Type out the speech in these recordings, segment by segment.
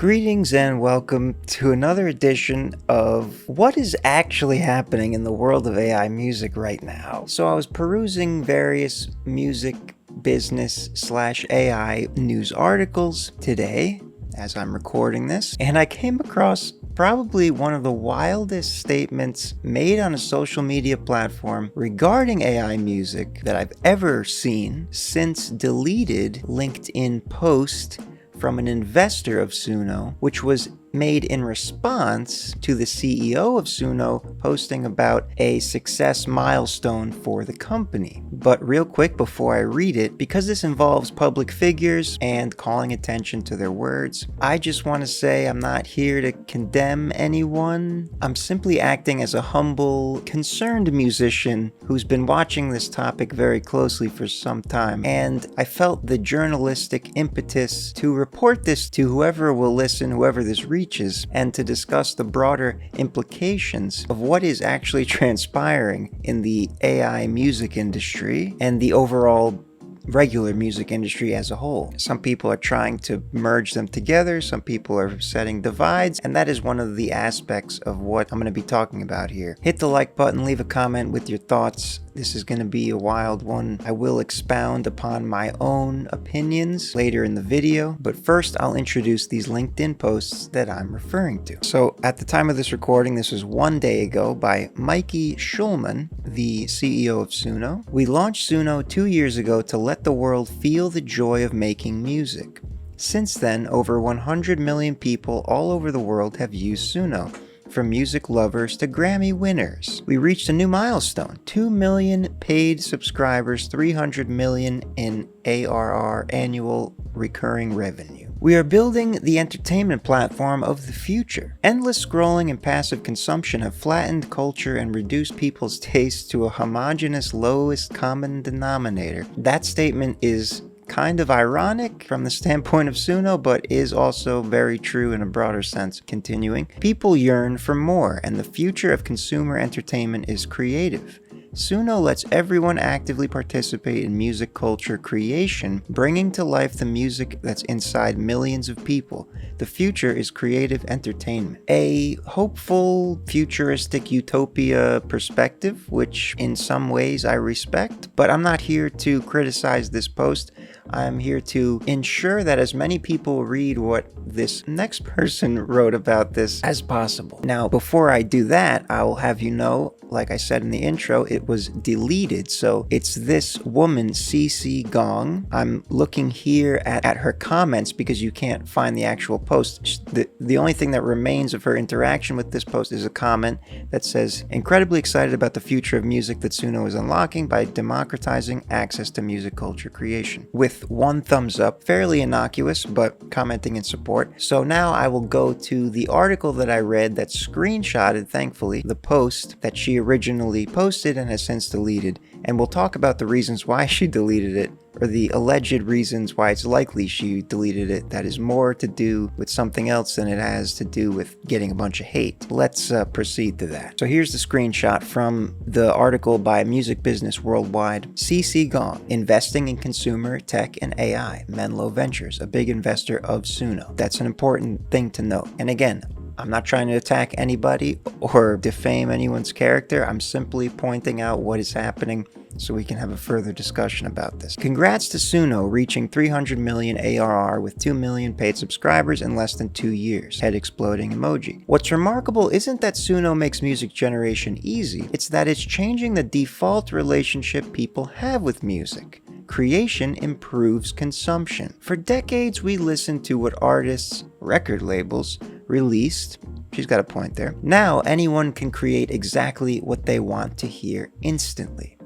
Greetings and welcome to another edition of what is actually happening in the world of AI music right now. So I was perusing various music business/AI news articles today as I'm recording this, and I came across probably one of the wildest statements made on a social media platform regarding AI music that I've ever seen since deleted LinkedIn post from an investor of Suno, which was made in response to the CEO of Suno posting about a success milestone for the company. But real quick before I read it, because this involves public figures and calling attention to their words, I just want to say I'm not here to condemn anyone. I'm simply acting as a humble, concerned musician who's been watching this topic very closely for some time, and I felt the journalistic impetus to report this to whoever will listen, whoever this reaches, and to discuss the broader implications of what is actually transpiring in the AI music industry and the overall regular music industry as a whole. Some people are trying to merge them together, some people are setting divides, and that is one of the aspects of what I'm going to be talking about here. Hit the like button, leave a comment with your thoughts. This is going to be a wild one. I will expound upon my own opinions later in the video, but first I'll introduce these LinkedIn posts that I'm referring to. So at the time of this recording, this was 1 day ago, by Mikey Schulman, the CEO of Suno. We launched Suno 2 years ago to let the world feel the joy of making music. Since then, over 100 million people all over the world have used Suno, from music lovers to Grammy winners. We reached a new milestone: 2 million paid subscribers, 300 million in ARR, annual recurring revenue. We are building the entertainment platform of the future. Endless scrolling and passive consumption have flattened culture and reduced people's tastes to a homogeneous lowest common denominator. That statement is kind of ironic from the standpoint of Suno, but is also very true in a broader sense. Continuing, people yearn for more, and the future of consumer entertainment is creative. Suno lets everyone actively participate in music culture creation, bringing to life the music that's inside millions of people. The future is creative entertainment. A hopeful, futuristic utopia perspective, which in some ways I respect, but I'm not here to criticize this post. I'm here to ensure that as many people read what this next person wrote about this as possible. Now, before I do that, I will have you know, like I said in the intro, it was deleted. So it's this woman, CC Gong. I'm looking here at her comments because you can't find the actual post. The only thing that remains of her interaction with this post is a comment that says, "Incredibly excited about the future of music that Suno is unlocking by democratizing access to music culture creation," with 1 thumbs up, fairly innocuous, but commenting in support. So now I will go to the article that I read that screenshotted, thankfully, the post that she originally posted and has since deleted, and we'll talk about the reasons why she deleted it, or the alleged reasons why it's likely she deleted it. That is more to do with something else than it has to do with getting a bunch of hate. Let's proceed to that. So here's the screenshot from the article by Music Business Worldwide. CC Gong, investing in consumer tech and AI. Menlo Ventures, a big investor of Suno. That's an important thing to note. And again, I'm not trying to attack anybody or defame anyone's character. I'm simply pointing out what is happening so we can have a further discussion about this. Congrats to Suno reaching 300 million ARR with 2 million paid subscribers in less than 2 years. Head exploding emoji. What's remarkable isn't that Suno makes music generation easy, it's that it's changing the default relationship people have with music. Creation improves consumption. For decades, we listened to what artists, record labels, released. She's got a point there. Now, anyone can create exactly what they want to hear instantly.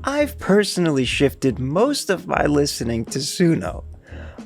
I've personally shifted most of my listening to Suno.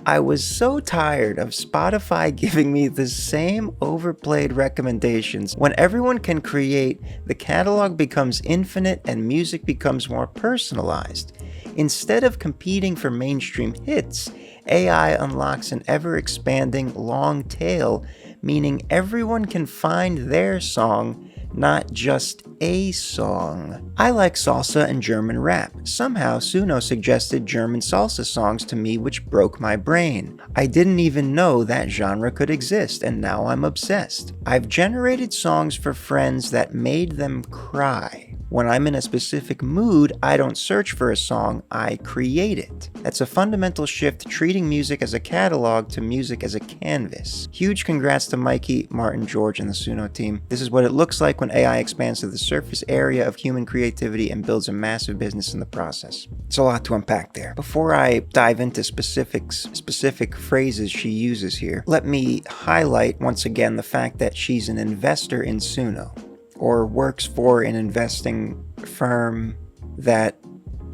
I was so tired of Spotify giving me the same overplayed recommendations. When everyone can create, the catalog becomes infinite and music becomes more personalized. Instead of competing for mainstream hits, AI unlocks an ever-expanding long tail, meaning everyone can find their song not just a song. I like salsa and German rap. Somehow, Suno suggested German salsa songs to me, which broke my brain. I didn't even know that genre could exist, and now I'm obsessed. I've generated songs for friends that made them cry. When I'm in a specific mood, I don't search for a song, I create it. That's a fundamental shift, treating music as a catalog to music as a canvas. Huge congrats to Mikey, Martin, George, and the Suno team. This is what it looks like when AI expands to the surface area of human creativity and builds a massive business in the process. It's a lot to unpack there. Before I dive into specific phrases she uses here, let me highlight once again the fact that she's an investor in Suno, or works for an investing firm that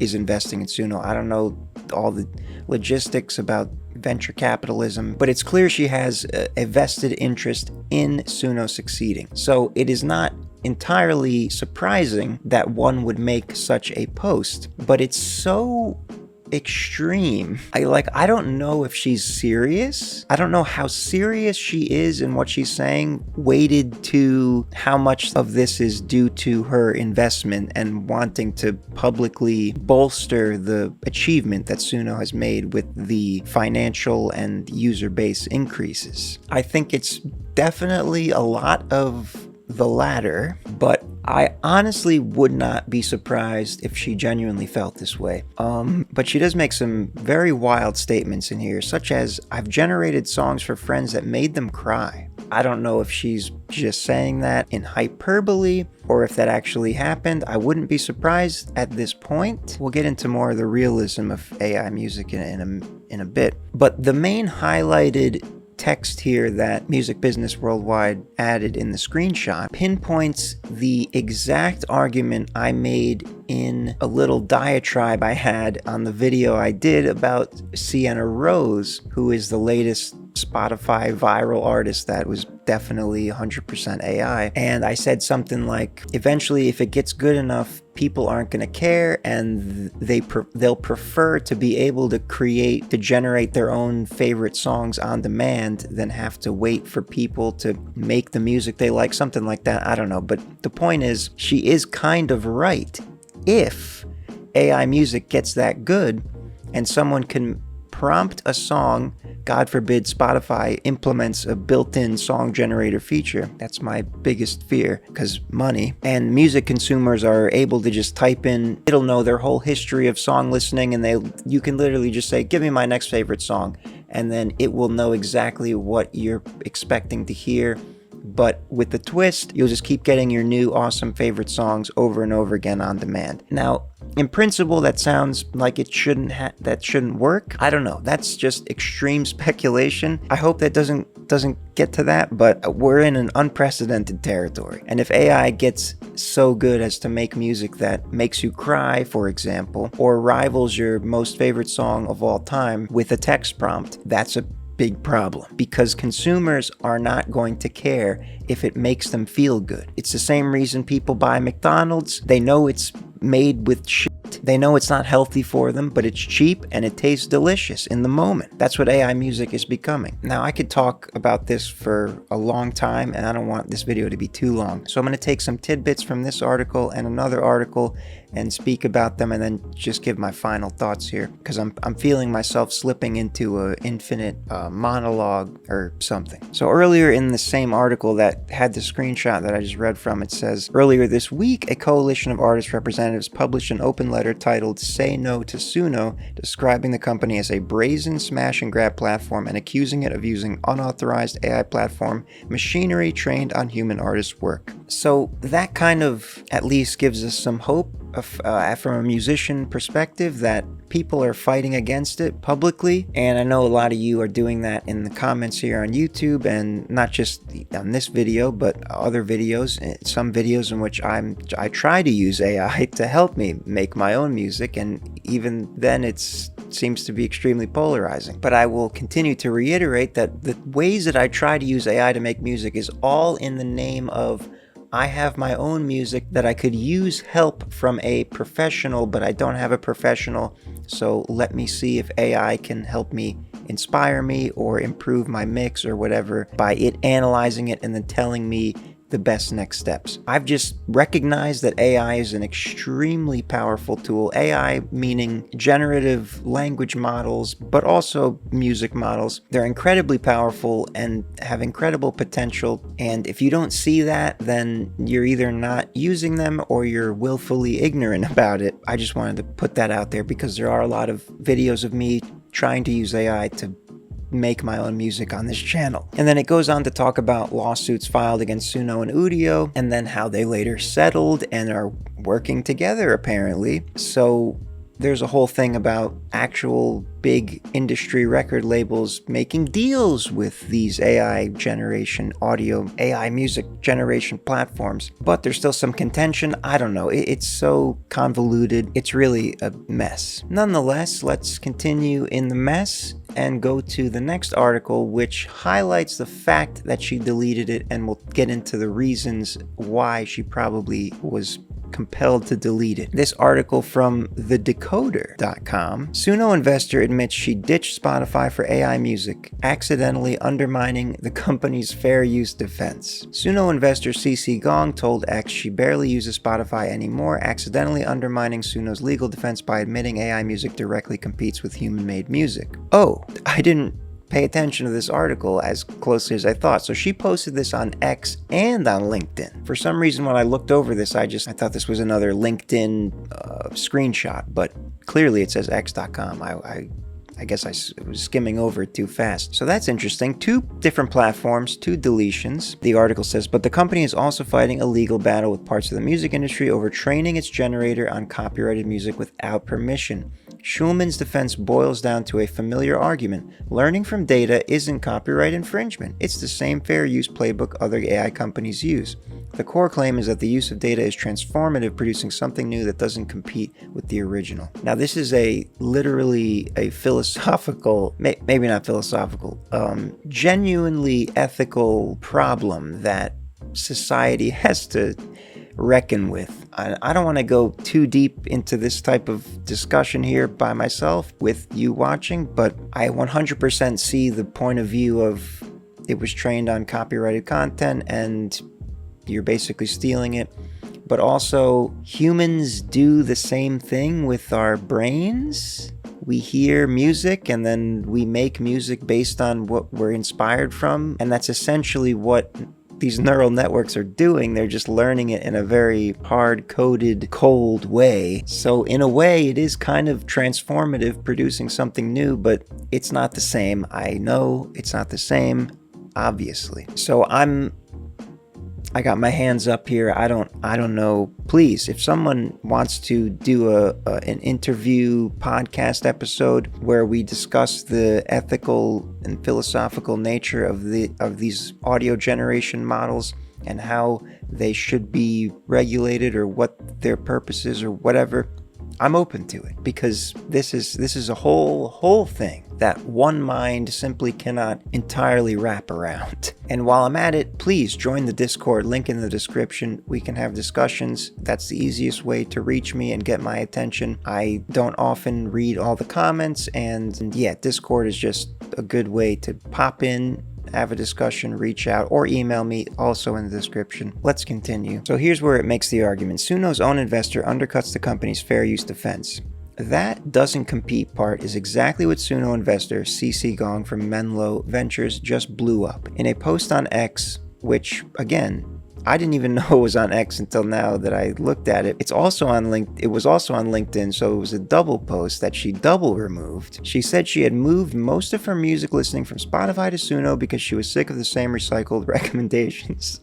is investing in Suno. I don't know all the logistics about venture capitalism, but it's clear she has a vested interest in Suno succeeding. So it is not entirely surprising that one would make such a post, but it's so extreme. I don't know if she's serious. I don't know how serious she is in what she's saying, weighted to how much of this is due to her investment and wanting to publicly bolster the achievement that Suno has made with the financial and user base increases. I think it's definitely a lot of the latter, but I honestly would not be surprised if she genuinely felt this way. But she does make some very wild statements in here, such as, I've generated songs for friends that made them cry. I don't know if she's just saying that in hyperbole or if that actually happened. I wouldn't be surprised at this point. We'll get into more of the realism of AI music in a bit. But the main highlighted text here that Music Business Worldwide added in the screenshot pinpoints the exact argument I made in a little diatribe I had on the video I did about Sienna Rose, who is the latest Spotify viral artist that was definitely 100% AI. And I said something like, eventually, if it gets good enough, people aren't going to care, and they'll prefer to be able to generate their own favorite songs on demand than have to wait for people to make the music they like, something like that. I don't know. But the point is, she is kind of right. If AI music gets that good and someone can prompt a song, God forbid Spotify implements a built-in song generator feature. That's my biggest fear, because money. And music consumers are able to just type in, it'll know their whole history of song listening, and you can literally just say, give me my next favorite song, and then it will know exactly what you're expecting to hear. But with the twist, you'll just keep getting your new awesome favorite songs over and over again on demand. Now, in principle, that sounds like that shouldn't work. I don't know. That's just extreme speculation. I hope that doesn't get to that, but we're in an unprecedented territory. And if AI gets so good as to make music that makes you cry, for example, or rivals your most favorite song of all time with a text prompt, that's a big problem, because consumers are not going to care if it makes them feel good. It's the same reason people buy McDonald's. They know it's made with shit. They know it's not healthy for them, but it's cheap and it tastes delicious in the moment. That's what AI music is becoming. Now, I could talk about this for a long time, and I don't want this video to be too long. So I'm going to take some tidbits from this article and another article and speak about them, and then just give my final thoughts here, because I'm feeling myself slipping into an infinite monologue or something. So earlier in the same article that had the screenshot that I just read from, it says, earlier this week, a coalition of artist representatives published an open letter titled Say No to Suno, describing the company as a brazen smash and grab platform and accusing it of using unauthorized AI platform machinery trained on human artists' work. So that kind of at least gives us some hope from a musician perspective that people are fighting against it publicly. And I know a lot of you are doing that in the comments here on YouTube, and not just on this video, but other videos, some videos in which I try to use AI to help me make my own music, and even then it seems to be extremely polarizing. But I will continue to reiterate that the ways that I try to use AI to make music is all in the name of, I have my own music that I could use help from a professional, but I don't have a professional. So let me see if AI can help me inspire me or improve my mix or whatever by it analyzing it and then telling me the best next steps. I've just recognized that AI is an extremely powerful tool. AI meaning generative language models, but also music models. They're incredibly powerful and have incredible potential. And if you don't see that, then you're either not using them or you're willfully ignorant about it. I just wanted to put that out there because there are a lot of videos of me trying to use AI to make my own music on this channel. And then it goes on to talk about lawsuits filed against Suno and Udio, and then how they later settled and are working together apparently. So there's a whole thing about actual big industry record labels making deals with these AI generation audio, AI music generation platforms. But there's still some contention. I don't know. It's so convoluted. It's really a mess. Nonetheless, let's continue in the mess and go to the next article, which highlights the fact that she deleted it, and we'll get into the reasons why she probably was compelled to delete it. This article from thedecoder.com. Suno investor admits she ditched Spotify for AI music, accidentally undermining the company's fair use defense. Suno investor CC Gong told X she barely uses Spotify anymore, accidentally undermining Suno's legal defense by admitting AI music directly competes with human-made music. Oh, I didn't pay attention to this article as closely as I thought. So she posted this on X and on LinkedIn. For some reason, when I looked over this, I thought this was another LinkedIn screenshot, but clearly it says x.com. I guess I was skimming over it too fast. So that's interesting. 2 different platforms, 2 deletions. The article says, but the company is also fighting a legal battle with parts of the music industry over training its generator on copyrighted music without permission. Schulman's defense boils down to a familiar argument. Learning from data isn't copyright infringement. It's the same fair use playbook other AI companies use. The core claim is that the use of data is transformative, producing something new that doesn't compete with the original. Now, this is literally a philosophical, maybe not philosophical, genuinely ethical problem that society has to reckon with. I don't want to go too deep into this type of discussion here by myself with you watching, but I 100% see the point of view of it was trained on copyrighted content and you're basically stealing it. But also, humans do the same thing with our brains. We hear music and then we make music based on what we're inspired from. And that's essentially what these neural networks are doing. They're just learning it in a very hard-coded, cold way. So in a way, it is kind of transformative, producing something new, but it's not the same. I know it's not the same, obviously. So I got my hands up here. I don't know. Please, if someone wants to do an interview podcast episode where we discuss the ethical and philosophical nature of these audio generation models and how they should be regulated or what their purpose is or whatever, I'm open to it, because this is a whole thing that one mind simply cannot entirely wrap around. And while I'm at it, please join the Discord, link in the description. We can have discussions. That's the easiest way to reach me and get my attention. I don't often read all the comments, and yeah, Discord is just a good way to pop in, have a discussion, reach out, or email me, also in the description. Let's continue. So here's where it makes the argument. Suno's own investor undercuts the company's fair use defense. That doesn't compete part is exactly what Suno investor CC Gong from Menlo Ventures just blew up. In a post on X, which, again, I didn't even know it was on X until now that I looked at it. It was also on LinkedIn, so it was a double post that she double removed. She said she had moved most of her music listening from Spotify to Suno because she was sick of the same recycled recommendations.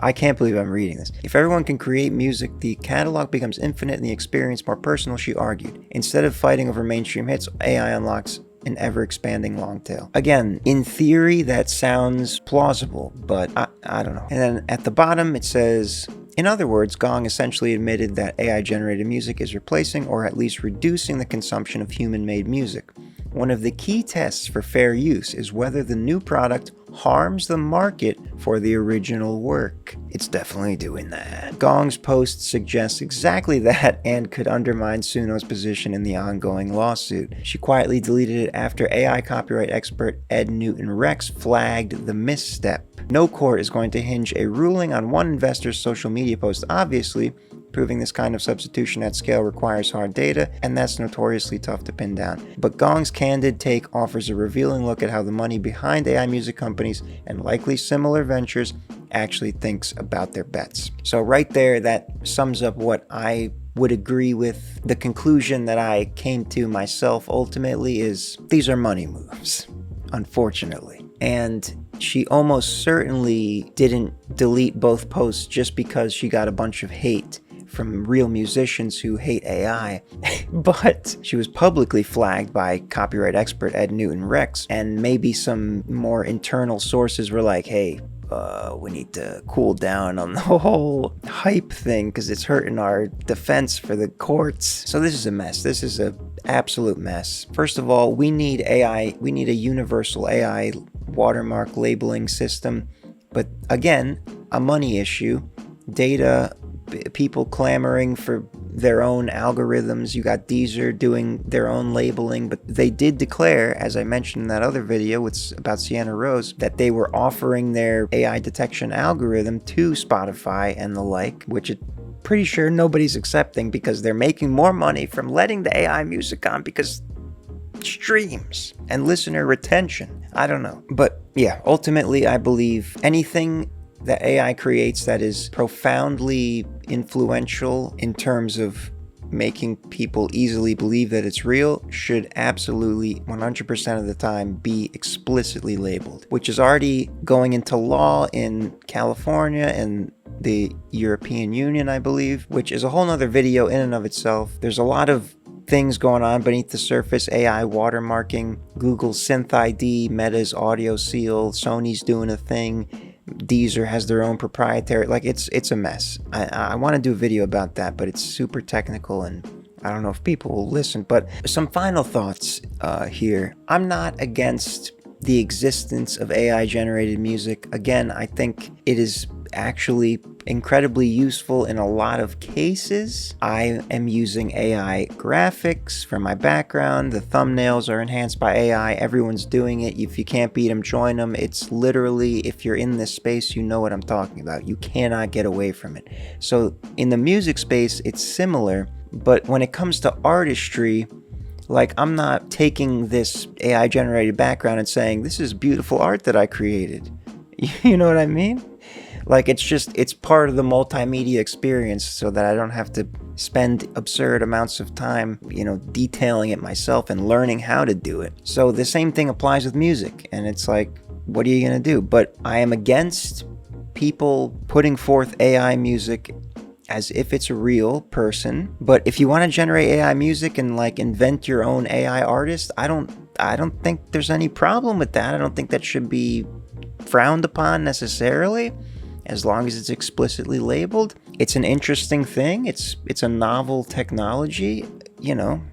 I can't believe I'm reading this. If everyone can create music, the catalog becomes infinite and the experience more personal, she argued. Instead of fighting over mainstream hits, AI unlocks an ever-expanding long tail. Again, in theory, that sounds plausible, but I don't know. And then at the bottom, it says, in other words, Gong essentially admitted that AI-generated music is replacing or at least reducing the consumption of human-made music. One of the key tests for fair use is whether the new product harms the market for the original work. It's definitely doing that. Gong's post suggests exactly that and could undermine Suno's position in the ongoing lawsuit. She quietly deleted it after AI copyright expert Ed Newton-Rex flagged the misstep. No court is going to hinge a ruling on one investor's social media post, obviously. Proving this kind of substitution at scale requires hard data, and that's notoriously tough to pin down. But Gong's candid take offers a revealing look at how the money behind AI music companies and likely similar ventures actually thinks about their bets. So right there, that sums up what I would agree with. The conclusion that I came to myself ultimately is these are money moves, unfortunately. And she almost certainly didn't delete both posts just because she got a bunch of hate from real musicians who hate AI, but she was publicly flagged by copyright expert Ed Newton-Rex, and maybe some more internal sources were like, hey, we need to cool down on the whole hype thing because it's hurting our defense for the courts. So this is a mess. This is an absolute mess. First of all, we need AI. We need a universal AI watermark labeling system. But again, a money issue. Data, people clamoring for their own algorithms. You got Deezer doing their own labeling, but they did declare, as I mentioned in that other video about Sienna Rose, that they were offering their AI detection algorithm to Spotify and the like, which is pretty sure nobody's accepting because they're making more money from letting the AI music on because streams and listener retention. I don't know. But yeah, ultimately, I believe anything that AI creates that is profoundly influential in terms of making people easily believe that it's real should absolutely 100% of the time be explicitly labeled, which is already going into law in California and the European Union, I believe, which is a whole nother video in and of itself. There's a lot of things going on beneath the surface. AI watermarking, Google's Synth ID, Meta's audio seal, Sony's doing a thing, Deezer has their own proprietary, like it's a mess. I want to do a video about that, but it's super technical and I don't know if people will listen. But some final thoughts here. I'm not against the existence of AI generated music. Again, I think it is actually incredibly useful in a lot of cases. I am using AI graphics for my background. The thumbnails are enhanced by AI. Everyone's doing it. If you can't beat them, join them. It's literally, if you're in this space, you know what I'm talking about. You cannot get away from it. So in the music space, it's similar. But when it comes to artistry, like, I'm not taking this AI generated background and saying, this is beautiful art that I created. You know what I mean? Like, it's part of the multimedia experience so that I don't have to spend absurd amounts of time, detailing it myself and learning how to do it. So the same thing applies with music. And it's like, what are you going to do? But I am against people putting forth AI music as if it's a real person. But if you want to generate AI music and like invent your own AI artist, I don't think there's any problem with that. I don't think that should be frowned upon necessarily, as long as it's explicitly labeled. It's an interesting thing. It's a novel technology.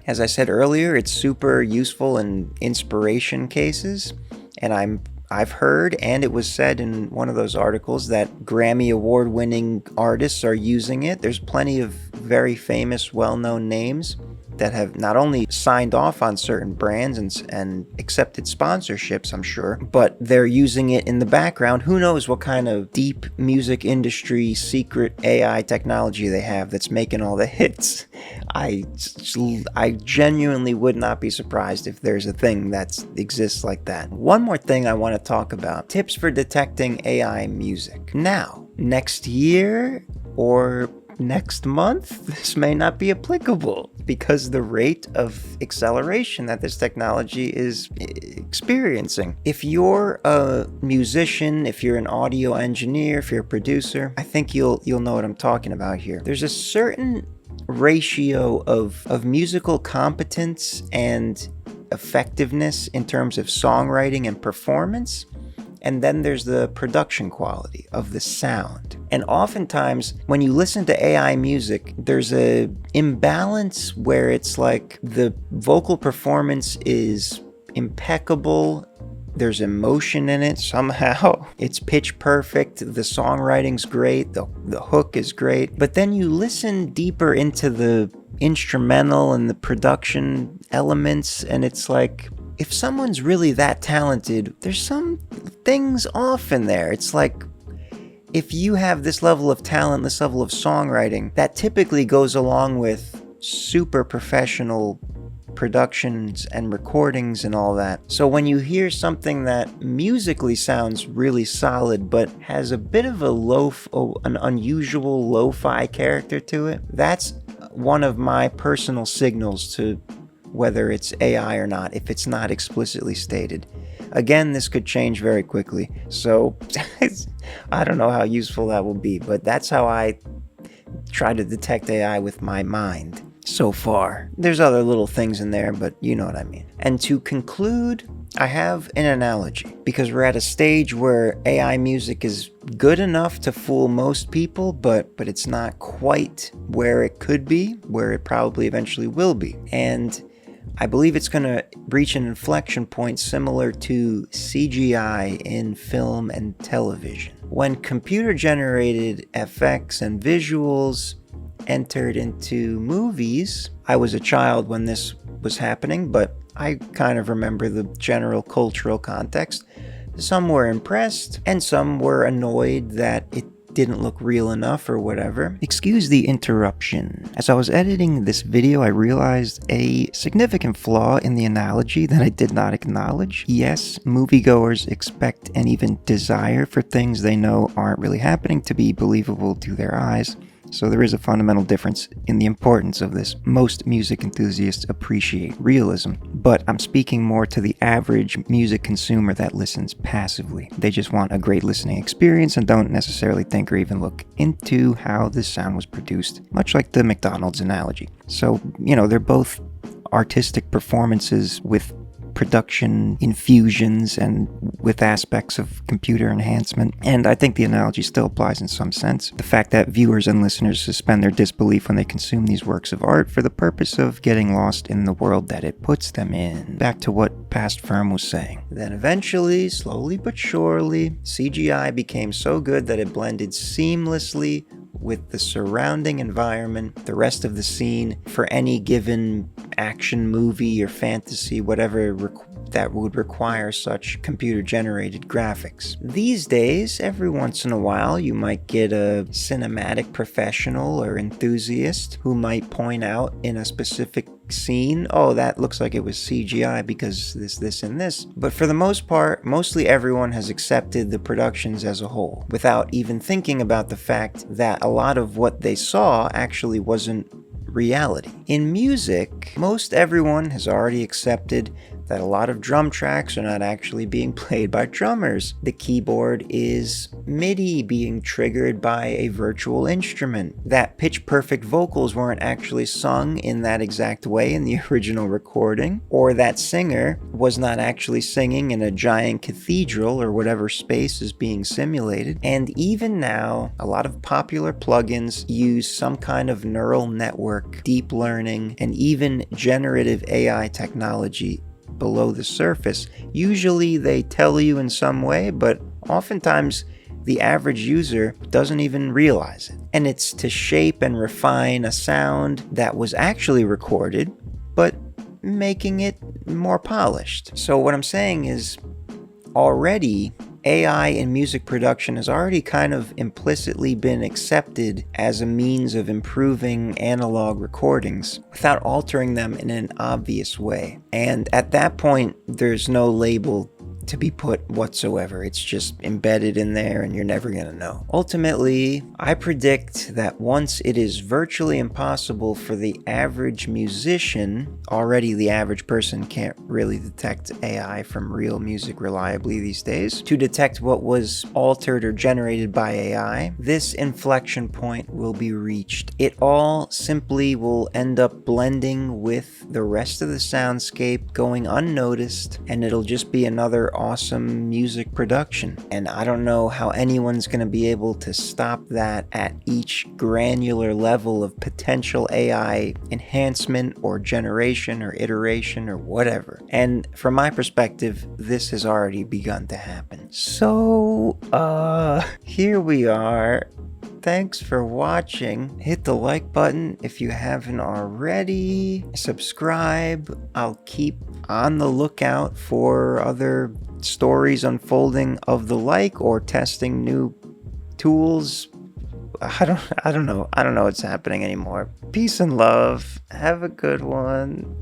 As I said earlier, it's super useful in inspiration cases. And I've heard, and it was said in one of those articles, that Grammy award-winning artists are using it. There's plenty of very famous, well-known names that have not only signed off on certain brands and accepted sponsorships, I'm sure, but they're using it in the background. Who knows what kind of deep music industry secret AI technology they have that's making all the hits. I genuinely would not be surprised if there's a thing that exists like that. One more thing I want to talk about: tips for detecting AI music. Now, next year or next month, this may not be applicable because the rate of acceleration that this technology is experiencing. If you're a musician, if you're an audio engineer, if you're a producer, I think you'll know what I'm talking about here. There's a certain ratio of musical competence and effectiveness in terms of songwriting and performance. And then there's the production quality of the sound. And oftentimes, when you listen to AI music, there's a imbalance where it's like the vocal performance is impeccable There's emotion in it somehow. It's pitch perfect. The songwriting's great. The hook is great. But then you listen deeper into the instrumental and the production elements, and it's like, if someone's really that talented, there's some things off in there. It's like, if you have this level of talent, this level of songwriting, that typically goes along with super professional productions and recordings and all that. So when you hear something that musically sounds really solid but has a bit of an unusual lo-fi character to it, that's one of my personal signals to whether it's AI or not, if it's not explicitly stated. Again, this could change very quickly, so I don't know how useful that will be, but that's how I try to detect AI with my mind so far. There's other little things in there, but you know what I mean. And to conclude, I have an analogy, because we're at a stage where AI music is good enough to fool most people, but it's not quite where it could be, where it probably eventually will be. And I believe it's going to reach an inflection point similar to CGI in film and television. When computer-generated effects and visuals entered into movies, I was a child when this was happening, but I kind of remember the general cultural context. Some were impressed, and some were annoyed that it didn't look real enough or whatever. Excuse the interruption. As I was editing this video, I realized a significant flaw in the analogy that I did not acknowledge. Yes, moviegoers expect and even desire for things they know aren't really happening to be believable to their eyes. So there is a fundamental difference in the importance of this. Most music enthusiasts appreciate realism, but I'm speaking more to the average music consumer that listens passively. They just want a great listening experience and don't necessarily think or even look into how this sound was produced, much like the McDonald's analogy. So, they're both artistic performances with production infusions and with aspects of computer enhancement. And I think the analogy still applies in some sense. The fact that viewers and listeners suspend their disbelief when they consume these works of art for the purpose of getting lost in the world that it puts them in. Back to what past FERM was saying. Then eventually, slowly but surely, CGI became so good that it blended seamlessly with the surrounding environment, the rest of the scene, for any given action movie or fantasy, whatever that would require such computer-generated graphics. These days, every once in a while, you might get a cinematic professional or enthusiast who might point out in a specific scene, oh, that looks like it was CGI because this, and this. But for the most part, mostly everyone has accepted the productions as a whole, without even thinking about the fact that a lot of what they saw actually wasn't reality. In music, most everyone has already accepted that a lot of drum tracks are not actually being played by drummers. The keyboard is MIDI being triggered by a virtual instrument. That pitch-perfect vocals weren't actually sung in that exact way in the original recording, or that singer was not actually singing in a giant cathedral or whatever space is being simulated. And even now, a lot of popular plugins use some kind of neural network, deep learning, and even generative AI technology below the surface. Usually they tell you in some way, but oftentimes the average user doesn't even realize it. And it's to shape and refine a sound that was actually recorded, but making it more polished. So what I'm saying is, already AI in music production has already kind of implicitly been accepted as a means of improving analog recordings without altering them in an obvious way. And at that point, there's no label to be put whatsoever. It's just embedded in there and you're never gonna know. Ultimately, I predict that once it is virtually impossible for the average musician, already the average person can't really detect AI from real music reliably these days, to detect what was altered or generated by AI, this inflection point will be reached. It all simply will end up blending with the rest of the soundscape, going unnoticed, and it'll just be another for awesome music production. And I don't know how anyone's going to be able to stop that at each granular level of potential AI enhancement or generation or iteration or whatever. And from my perspective, this has already begun to happen. So, here we are. Thanks for watching. Hit the like button if you haven't already. Subscribe. I'll keep on the lookout for other stories unfolding of the like or testing new tools. I don't know. I don't know what's happening anymore. Peace and love. Have a good one.